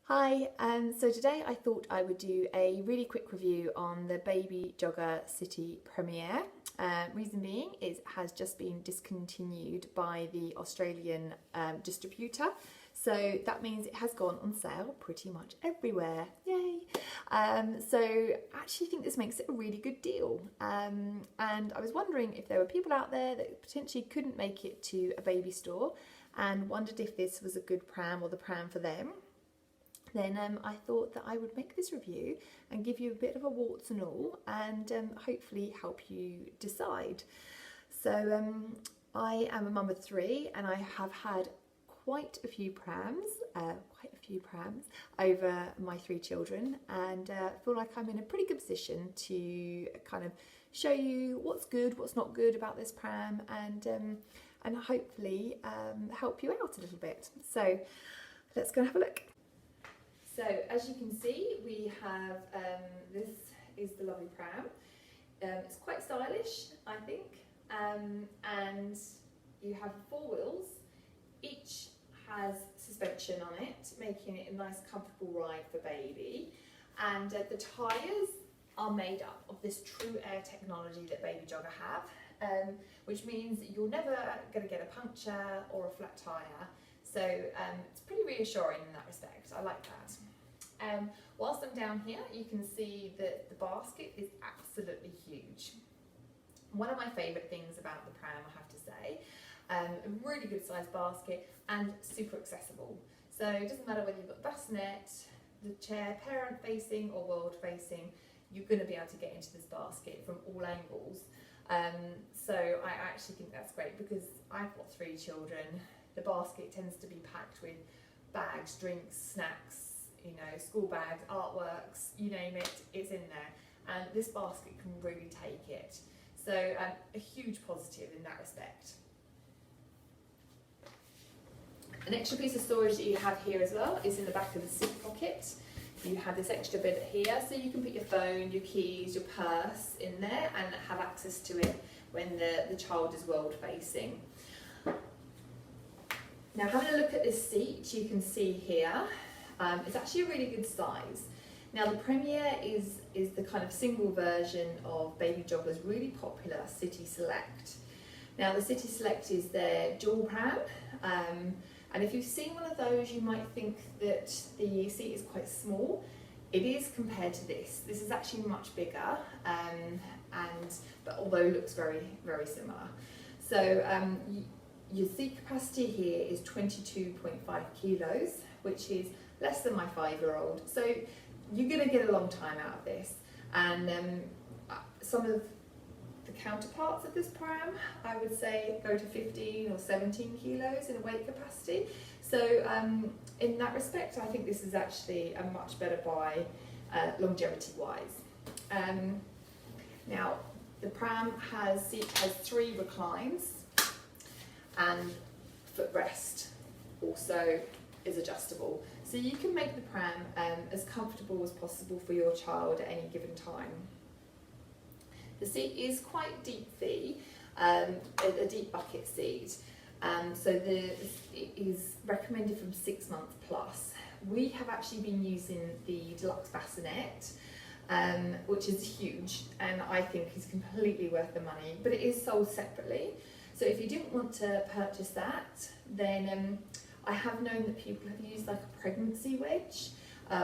Hi, so today I thought I would do a really quick review on the Baby Jogger City Premier. Reason being is it has just been discontinued by the Australian distributor, so that means it has gone on sale pretty much everywhere. Yay! So I actually think this makes it a really good deal, and I was wondering if there were people out there that potentially couldn't make it to a baby store and wondered if this was a good pram or the pram for them. Then I thought that I would make this review and give you a bit of a warts and all, and hopefully help you decide. So I am a mum of three, and I have had quite a few prams over my three children, and feel like I'm in a pretty good position to kind of show you what's good, what's not good about this pram, and hopefully help you out a little bit. So let's go and have a look. So as you can see, we have, this is the lovely pram. It's quite stylish, I think, and you have four wheels. Each has suspension on it, making it a nice comfortable ride for baby. And the tyres are made up of this True Air technology that Baby Jogger have, which means you're never going to get a puncture or a flat tyre. So it's pretty reassuring in that respect. I like that. Whilst I'm down here, you can see that the basket is absolutely huge. One of my favourite things about the pram, I have to say, a really good sized basket and super accessible. So it doesn't matter whether you've got the bassinet, the chair, parent facing or world facing, you're going to be able to get into this basket from all angles. So I actually think that's great because I've got three children. The basket tends to be packed with bags, drinks, snacks, you know, school bags, artworks, you name it, it's in there. And this basket can really take it. So a huge positive in that respect. An extra piece of storage that you have here as well is in the back of the seat pocket. You have this extra bit here, so you can put your phone, your keys, your purse in there and have access to it when the child is world facing. Now, having a look at this seat, you can see here, it's actually a really good size. Now, the Premier is the kind of single version of Baby Jogger's really popular City Select. Now, the City Select is their dual pram, and if you've seen one of those, you might think that the seat is quite small. It is compared to this. This is actually much bigger, but although looks very, very similar. So your seat capacity here is 22.5 kilos, which is less than my 5-year-old. So you're going to get a long time out of this. And some of the counterparts of this pram, I would say, go to 15 or 17 kilos in a weight capacity. So in that respect, I think this is actually a much better buy longevity-wise. Now, the pram has three reclines, and footrest also is adjustable. So you can make the pram as comfortable as possible for your child at any given time. The seat is quite deep V, a deep bucket seat, so it is recommended from 6 months plus. We have actually been using the deluxe bassinet, which is huge and I think is completely worth the money, but it is sold separately. So if you didn't want to purchase that, then I have known that people have used like a pregnancy wedge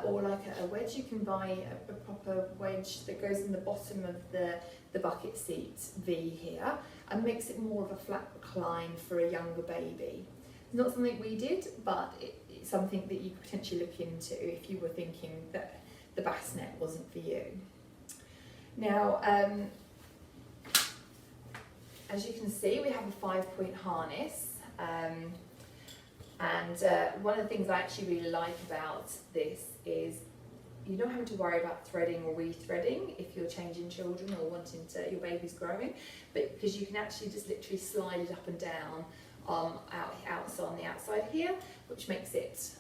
or like a wedge. You can buy a proper wedge that goes in the bottom of the bucket seat V here and makes it more of a flat recline for a younger baby. It's not something we did, but it's something that you could potentially look into if you were thinking that the bassinet wasn't for you. Now, as you can see, we have a 5-point harness, and one of the things I actually really like about this is you're not having to worry about threading or re-threading if you're changing children or wanting to, your baby's growing, but because you can actually just literally slide it up and down on the outside here, which makes it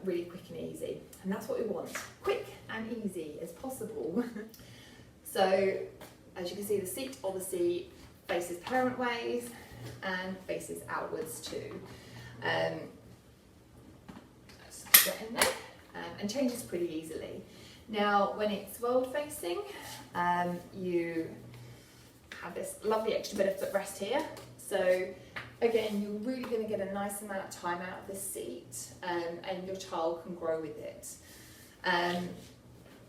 really quick and easy. And that's what we want, quick and easy as possible. So as you can see, the seat obviously faces parent ways and faces outwards too. Let's get in there and and changes pretty easily. Now, when it's world facing, you have this lovely extra bit of footrest here. So again, you're really going to get a nice amount of time out of this seat, and your child can grow with it.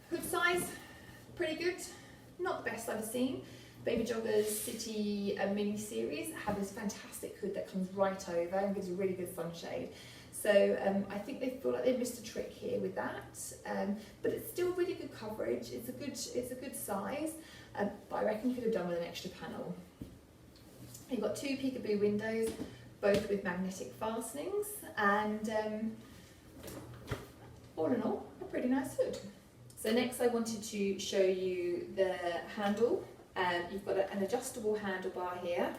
Hood size, pretty good. Not the best I've seen. Baby Jogger City Mini Series have this fantastic hood that comes right over and gives you really good sunshade. So I think they feel like they've missed a trick here with that, but it's still really good coverage. It's a good size, but I reckon you could have done with an extra panel. You've got two peekaboo windows, both with magnetic fastenings, and all in all, a pretty nice hood. So next I wanted to show you the handle. You've got an adjustable handlebar here,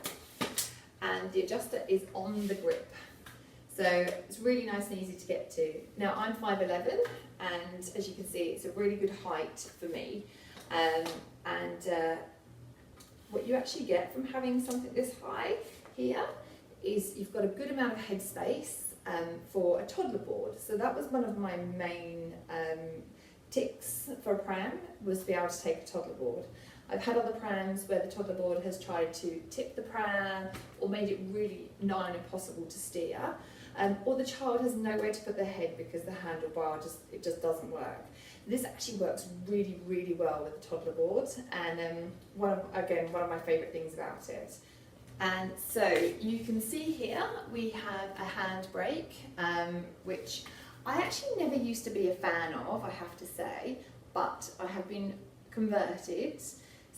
and the adjuster is on the grip. So it's really nice and easy to get to. Now I'm 5'11", and as you can see, it's a really good height for me. What you actually get from having something this high here is you've got a good amount of headspace for a toddler board. So that was one of my main ticks for a pram, was to be able to take a toddler board. I've had other prams where the toddler board has tried to tip the pram or made it really nigh on impossible to steer, or the child has nowhere to put their head because the handlebar just doesn't work. This actually works really, really well with the toddler board, and one of my favourite things about it. And so you can see here we have a handbrake, which I actually never used to be a fan of, I have to say, but I have been converted.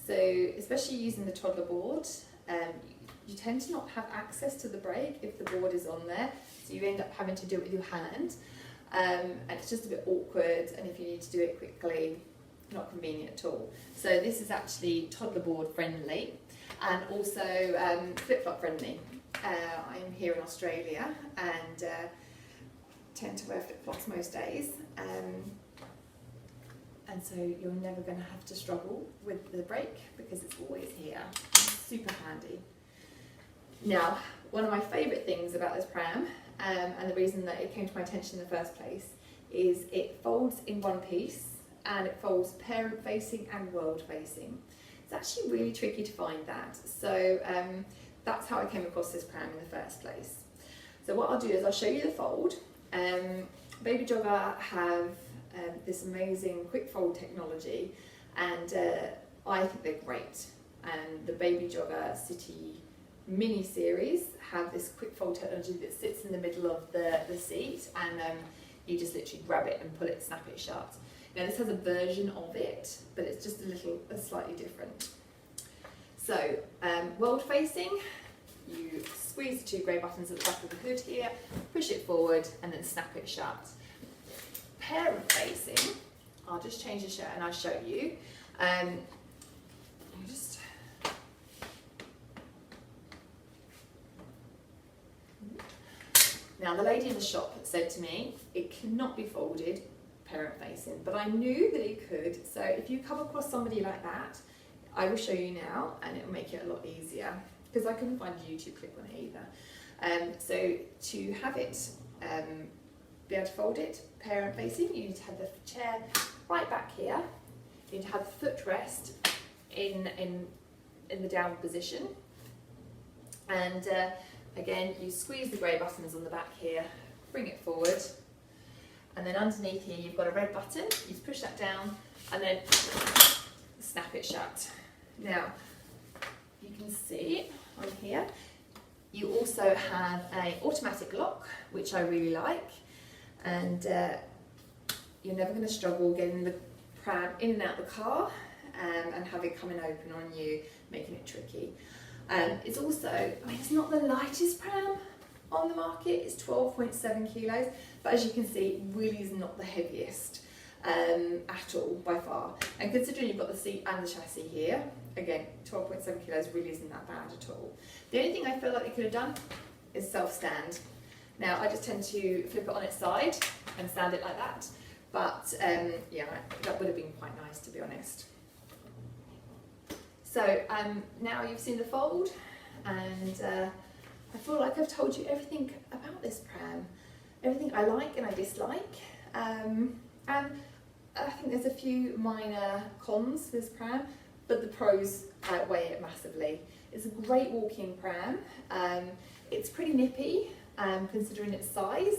So especially using the toddler board, you tend to not have access to the brake if the board is on there, so you end up having to do it with your hand, and it's just a bit awkward, and if you need to do it quickly, not convenient at all. So this is actually toddler board friendly, and also flip-flop friendly. I'm here in Australia and tend to wear flip-flops most days, and so you're never going to have to struggle with the brake because it's always here. It's super handy. Now, one of my favourite things about this pram, and the reason that it came to my attention in the first place, is it folds in one piece, and it folds parent facing and world facing. It's actually really tricky to find that, so that's how I came across this pram in the first place. So what I'll do is I'll show you the fold. Baby Jogger have this amazing quick fold technology, and I think they're great. And the Baby Jogger City Mini Series have this quick fold technology that sits in the middle of the seat, and you just literally grab it and pull it, snap it shut. Now this has a version of it, but it's just slightly different. So world facing, you squeeze the two grey buttons at the back of the hood here, push it forward, and then snap it shut. Parent facing, I'll just change the shirt and I'll show you. Now the lady in the shop said to me, it cannot be folded parent facing, but I knew that it could. So if you come across somebody like that, I will show you now, and it will make it a lot easier, because I couldn't find a YouTube clip on it either. So to have it, be able to fold it parent facing, you need to have the chair right back here. You need to have the footrest in the downward position, and again you squeeze the grey buttons on the back here, bring it forward, and then underneath here you've got a red button. You just push that down and then snap it shut. Now you can see on here you also have an automatic lock, which I really like, and you're never going to struggle getting the pram in and out the car and have it coming open on you, making it tricky. It's also, I mean, it's not the lightest pram on the market, it's 12.7 kilos, but as you can see, it really is not the heaviest at all by far. And considering you've got the seat and the chassis here, again, 12.7 kilos really isn't that bad at all. The only thing I feel like they could have done is self-stand. Now, I just tend to flip it on its side and stand it like that, but yeah, that would have been quite nice, to be honest. So now you've seen the fold, and I feel like I've told you everything about this pram, everything I like and I dislike, and And I think there's a few minor cons to this pram, but the pros outweigh it massively. It's a great walking pram. It's pretty nippy considering its size,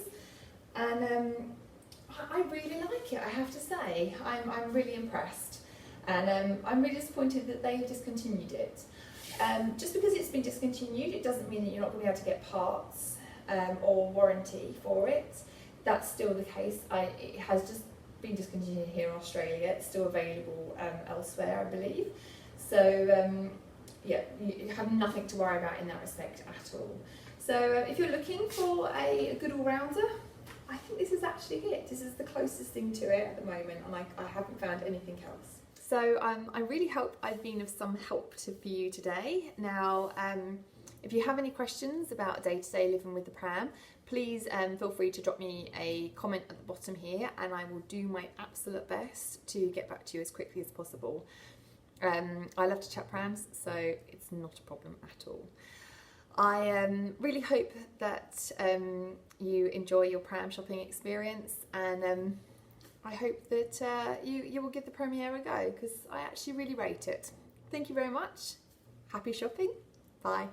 and I really like it, I have to say. I'm really impressed, and I'm really disappointed that they've discontinued it. Just because it's been discontinued, it doesn't mean that you're not going to be able to get parts or warranty for it. That's still the case. It has just been discontinued here in Australia. It's still available elsewhere, I believe. So yeah, you have nothing to worry about in that respect at all. So if you're looking for a good all-rounder, I think this is actually it. This is the closest thing to it at the moment, and I haven't found anything else. So I really hope I've been of some help for you today. Now, if you have any questions about day-to-day living with the pram, please feel free to drop me a comment at the bottom here, and I will do my absolute best to get back to you as quickly as possible. I love to chat prams, so it's not a problem at all. I really hope that you enjoy your pram shopping experience, and I hope that you will give the Premier a go, because I actually really rate it. Thank you very much. Happy shopping. Bye.